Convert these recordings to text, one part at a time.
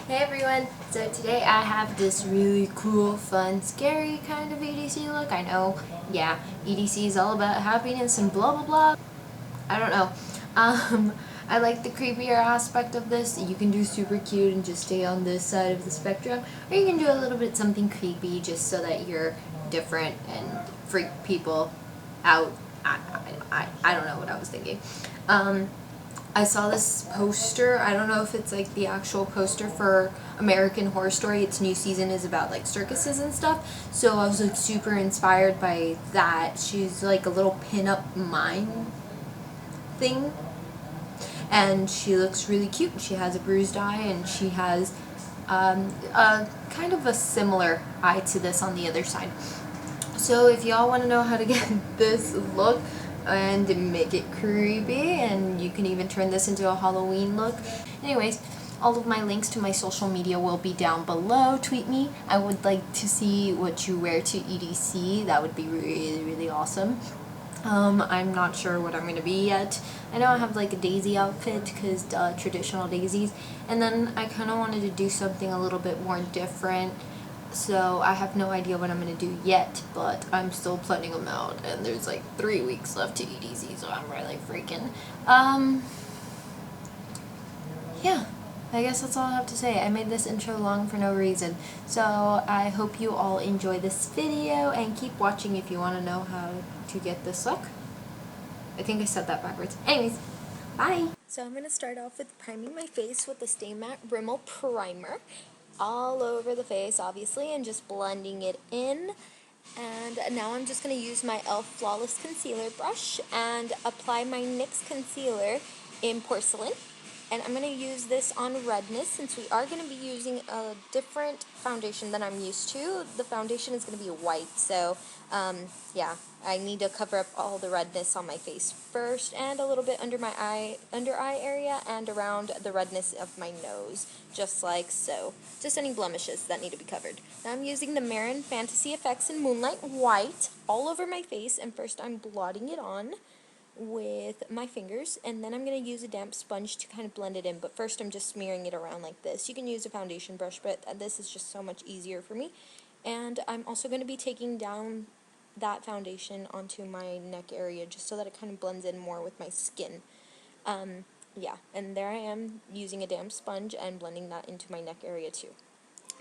Hey everyone! So today I have this really cool, fun, scary kind of EDC look. I know, yeah, EDC is all about happiness and blah blah blah. I don't know. I like the creepier aspect of this. You can do super cute and just stay on this side of the spectrum, or you can do a little bit something creepy just so that you're different and freak people out. I don't know what I was thinking. I saw this poster. I don't know if it's like the actual poster for American Horror Story. Its new season is about like circuses and stuff. So I was like super inspired by that. She's like a little pin-up mime thing. And she looks really cute. She has a bruised eye and she has a kind of a similar eye to this on the other side. So if y'all want to know how to get this look and make it creepy, and you can even turn this into a Halloween look. Anyways, all of my links to my social media will be down below. Tweet me. I would like to see what you wear to EDC. That would be really, really awesome. I'm not sure what I'm going to be yet. I know I have like a daisy outfit because traditional daisies. And then I kind of wanted to do something a little bit more different. So I have no idea what I'm going to do yet, but I'm still planning them out. And there's like 3 weeks left to EDC, so I'm really freaking. Yeah. I guess that's all I have to say. I made this intro long for no reason. So I hope you all enjoy this video and keep watching if you want to know how to get this look. I think I said that backwards. Anyways, bye! So I'm going to start off with priming my face with the Stay Matte Rimmel Primer. All over the face, obviously, and just blending it in. And now I'm just going to use my e.l.f. Flawless Concealer brush and apply my NYX Concealer in Porcelain. And I'm going to use this on redness since we are going to be using a different foundation than I'm used to. The foundation is going to be white, so yeah, I need to cover up all the redness on my face first and a little bit under my under eye area and around the redness of my nose, just like so. Just any blemishes that need to be covered. Now I'm using the Marin Fantasy Effects in Moonlight White all over my face, and first I'm blotting it on with my fingers, and then I'm going to use a damp sponge to kind of blend it in, but first I'm just smearing it around like this. You can use a foundation brush, but this is just so much easier for me. And I'm also going to be taking down that foundation onto my neck area just so that it kind of blends in more with my skin. Yeah, and there I am using a damp sponge and blending that into my neck area too,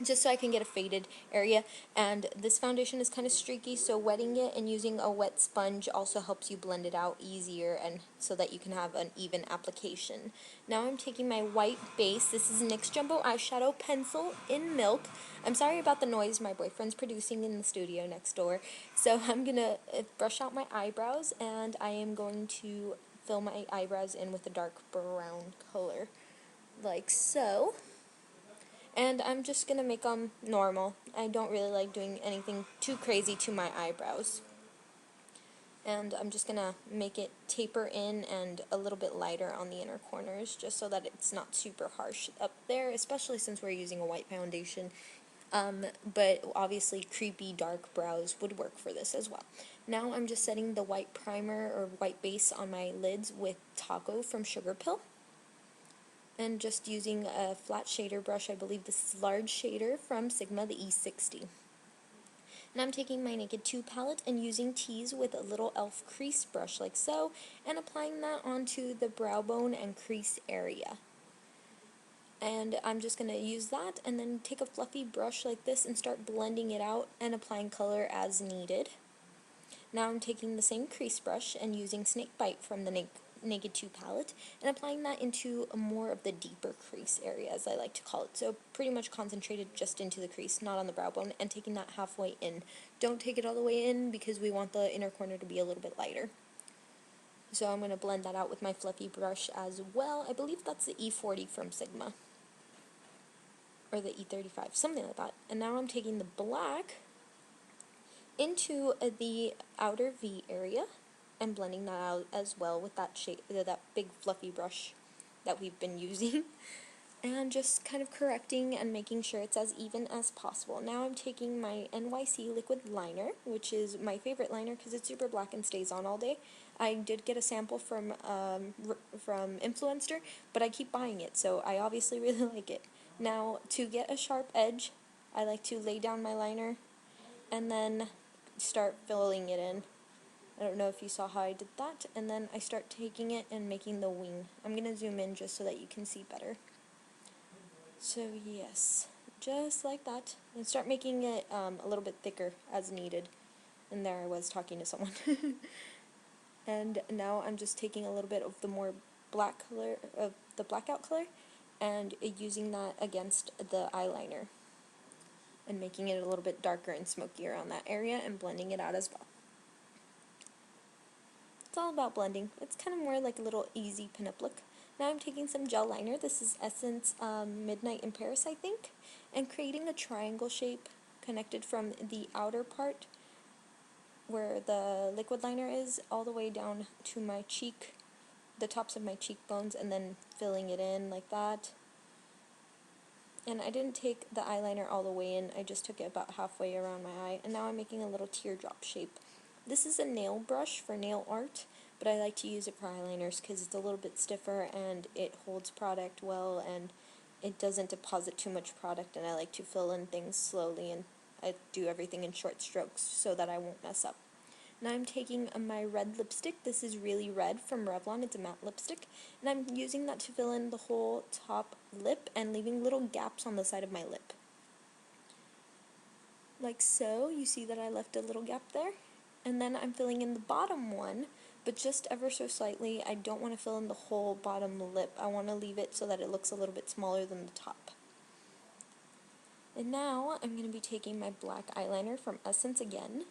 just so I can get a faded area. And this foundation is kind of streaky, so wetting it and using a wet sponge also helps you blend it out easier and so that you can have an even application. Now I'm taking my white base. This is NYX Jumbo Eyeshadow Pencil in Milk. I'm sorry about the noise. My boyfriend's producing in the studio next door. So I'm going to brush out my eyebrows, and I am going to fill my eyebrows in with a dark brown color, like so. And I'm just going to make them normal. I don't really like doing anything too crazy to my eyebrows. And I'm just going to make it taper in and a little bit lighter on the inner corners, just so that it's not super harsh up there, especially since we're using a white foundation. But obviously creepy dark brows would work for this as well. Now I'm just setting the white primer or white base on my lids with Taco from Sugar Pill. And just using a flat shader brush. I believe this is large shader from Sigma, the E60. And I'm taking my Naked 2 palette and using Tease with a little e.l.f. crease brush like so, and applying that onto the brow bone and crease area. And I'm just going to use that and then take a fluffy brush like this and start blending it out and applying color as needed. Now I'm taking the same crease brush and using Snake Bite from the Naked 2 palette and applying that into more of the deeper crease area, as I like to call it. So pretty much concentrated just into the crease, not on the brow bone, and taking that halfway in. Don't take it all the way in because we want the inner corner to be a little bit lighter. So I'm going to blend that out with my fluffy brush as well. I believe that's the E40 from Sigma, or the E35, something like that. And now I'm taking the black into the outer V area and blending that out as well with that that big fluffy brush that we've been using, and just kind of correcting and making sure it's as even as possible. Now I'm taking my NYC liquid liner, which is my favorite liner because it's super black and stays on all day. I did get a sample from Influencer, but I keep buying it, so I obviously really like it. Now, to get a sharp edge, I like to lay down my liner and then start filling it in. I don't know if you saw how I did that. And then I start taking it and making the wing. I'm going to zoom in just so that you can see better. So yes, just like that. And start making it a little bit thicker as needed. And there I was talking to someone. And now I'm just taking a little bit of the more black color, of the blackout color, and using that against the eyeliner. And making it a little bit darker and smoky around that area and blending it out as well. It's all about blending. It's kind of more like a little easy pinup look. Now I'm taking some gel liner. This is Essence Midnight in Paris, I think, and creating a triangle shape connected from the outer part where the liquid liner is all the way down to my cheek, the tops of my cheekbones, and then filling it in like that. And I didn't take the eyeliner all the way in, I just took it about halfway around my eye, and now I'm making a little teardrop shape. This is a nail brush for nail art, but I like to use it for eyeliners because it's a little bit stiffer and it holds product well and it doesn't deposit too much product, and I like to fill in things slowly, and I do everything in short strokes so that I won't mess up. Now I'm taking my red lipstick. This is Really Red from Revlon. It's a matte lipstick. And I'm using that to fill in the whole top lip and leaving little gaps on the side of my lip. Like so. You see that I left a little gap there? And then I'm filling in the bottom one, but just ever so slightly. I don't want to fill in the whole bottom lip. I want to leave it so that it looks a little bit smaller than the top. And now I'm going to be taking my black eyeliner from Essence again.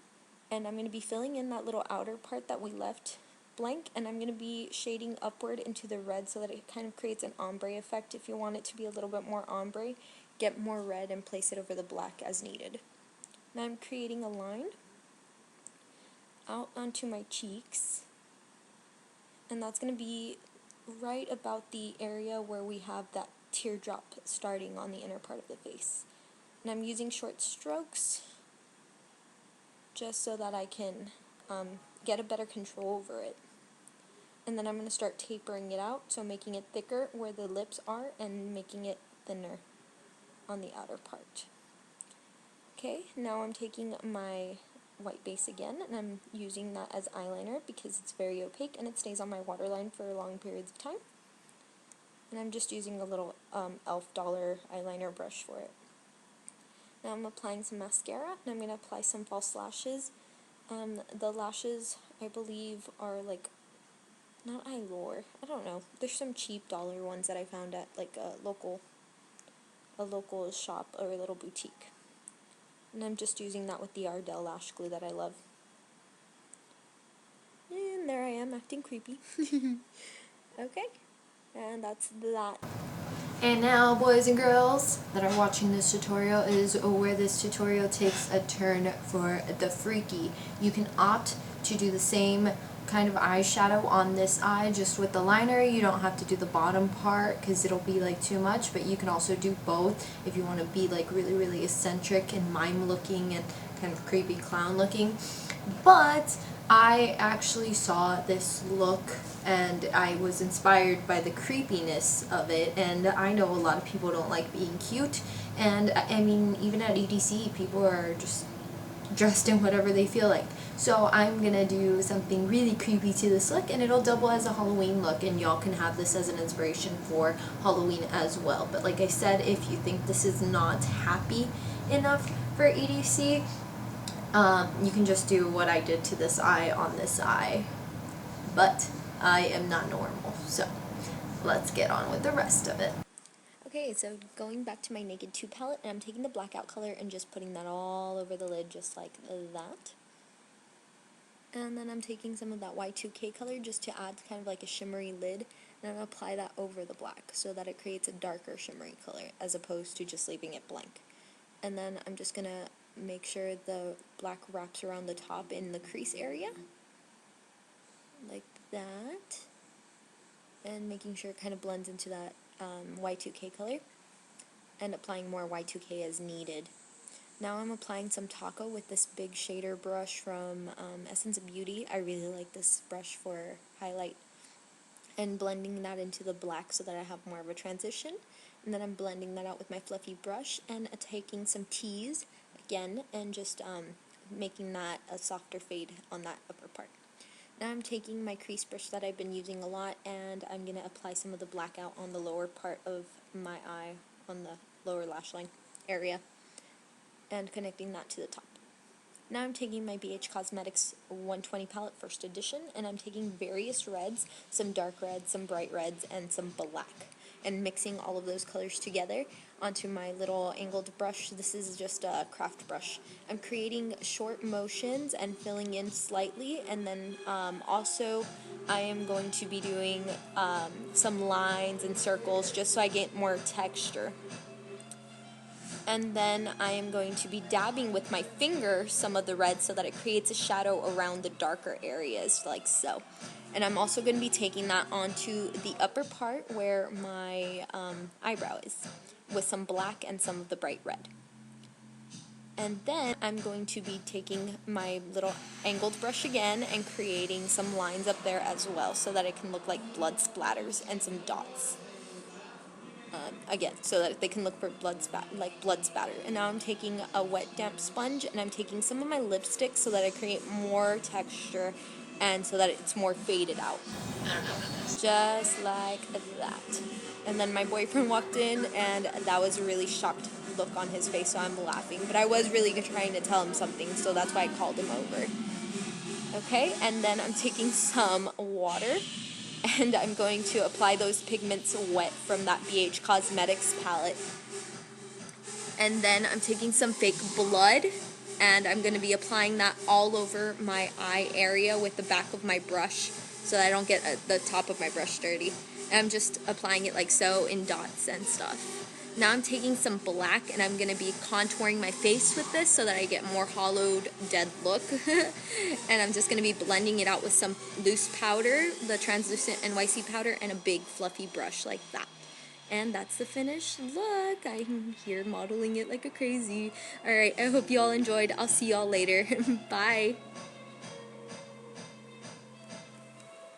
And I'm going to be filling in that little outer part that we left blank, and I'm going to be shading upward into the red so that it kind of creates an ombre effect. If you want it to be a little bit more ombre, get more red and place it over the black as needed. Now I'm creating a line out onto my cheeks, and that's going to be right about the area where we have that teardrop starting on the inner part of the face. And I'm using short strokes just so that I can get a better control over it. And then I'm going to start tapering it out, so making it thicker where the lips are and making it thinner on the outer part. Okay, now I'm taking my white base again, and I'm using that as eyeliner because it's very opaque and it stays on my waterline for long periods of time. And I'm just using a little e.l.f. dollar eyeliner brush for it. Now I'm applying some mascara, and I'm going to apply some false lashes. The lashes, I believe, are like, not Eylure, I don't know. There's some cheap dollar ones that I found at like a local shop or a little boutique. And I'm just using that with the Ardell lash glue that I love. And there I am acting creepy. Okay, and that's that. And now, boys and girls that are watching this tutorial, is where this tutorial takes a turn for the freaky. You can opt to do the same kind of eyeshadow on this eye just with the liner. You don't have to do the bottom part because it'll be like too much, but you can also do both if you want to be like really eccentric and mime looking and kind of creepy clown looking. But I actually saw this look and I was inspired by the creepiness of it, and I know a lot of people don't like being cute, and I mean even at EDC people are just dressed in whatever they feel like. So I'm gonna do something really creepy to this look, and it'll double as a Halloween look, and y'all can have this as an inspiration for Halloween as well. But like I said, if you think this is not happy enough for EDC, you can just do what I did to this eye on this eye. But I am not normal, so let's get on with the rest of it. Okay, so going back to my Naked 2 palette, and I'm taking the blackout color and just putting that all over the lid just like that. And then I'm taking some of that Y2K color just to add kind of like a shimmery lid, and I'm going to apply that over the black so that it creates a darker shimmery color as opposed to just leaving it blank. And then I'm just going to make sure the black wraps around the top in the crease area, like that, and making sure it kind of blends into that Y2K color, and applying more Y2K as needed. Now I'm applying some Taco with this big shader brush from Essence of Beauty. I really like this brush for highlight, and blending that into the black so that I have more of a transition. And then I'm blending that out with my fluffy brush and taking some teas again and just making that a softer fade on that upper part. Now I'm taking my crease brush that I've been using a lot, and I'm going to apply some of the blackout on the lower part of my eye, on the lower lash line area, and connecting that to the top. Now I'm taking my BH Cosmetics 120 palette, first edition, and I'm taking various reds, some dark reds, some bright reds, and some black, and mixing all of those colors together onto my little angled brush. This is just a craft brush. I'm creating short motions and filling in slightly, and then also I am going to be doing some lines and circles just so I get more texture. And then I am going to be dabbing with my finger some of the red so that it creates a shadow around the darker areas, like so. And I'm also going to be taking that onto the upper part where my eyebrow is, with some black and some of the bright red. And then I'm going to be taking my little angled brush again and creating some lines up there as well so that it can look like blood splatters and some dots. Again, so that they can look for blood spatter. And now I'm taking a wet damp sponge and I'm taking some of my lipstick so that I create more texture and so that it's more faded out. Just like that. And then my boyfriend walked in and that was a really shocked look on his face, so I'm laughing. But I was really trying to tell him something, so that's why I called him over. Okay, and then I'm taking some water and I'm going to apply those pigments wet from that BH Cosmetics palette. And then I'm taking some fake blood, and I'm going to be applying that all over my eye area with the back of my brush so that I don't get the top of my brush dirty. And I'm just applying it like so in dots and stuff. Now I'm taking some black and I'm going to be contouring my face with this so that I get more hollowed, dead look. And I'm just going to be blending it out with some loose powder, the translucent NYC powder, and a big fluffy brush like that. And that's the finished look. I'm here modeling it like a crazy. Alright, I hope you all enjoyed. I'll see y'all later. Bye.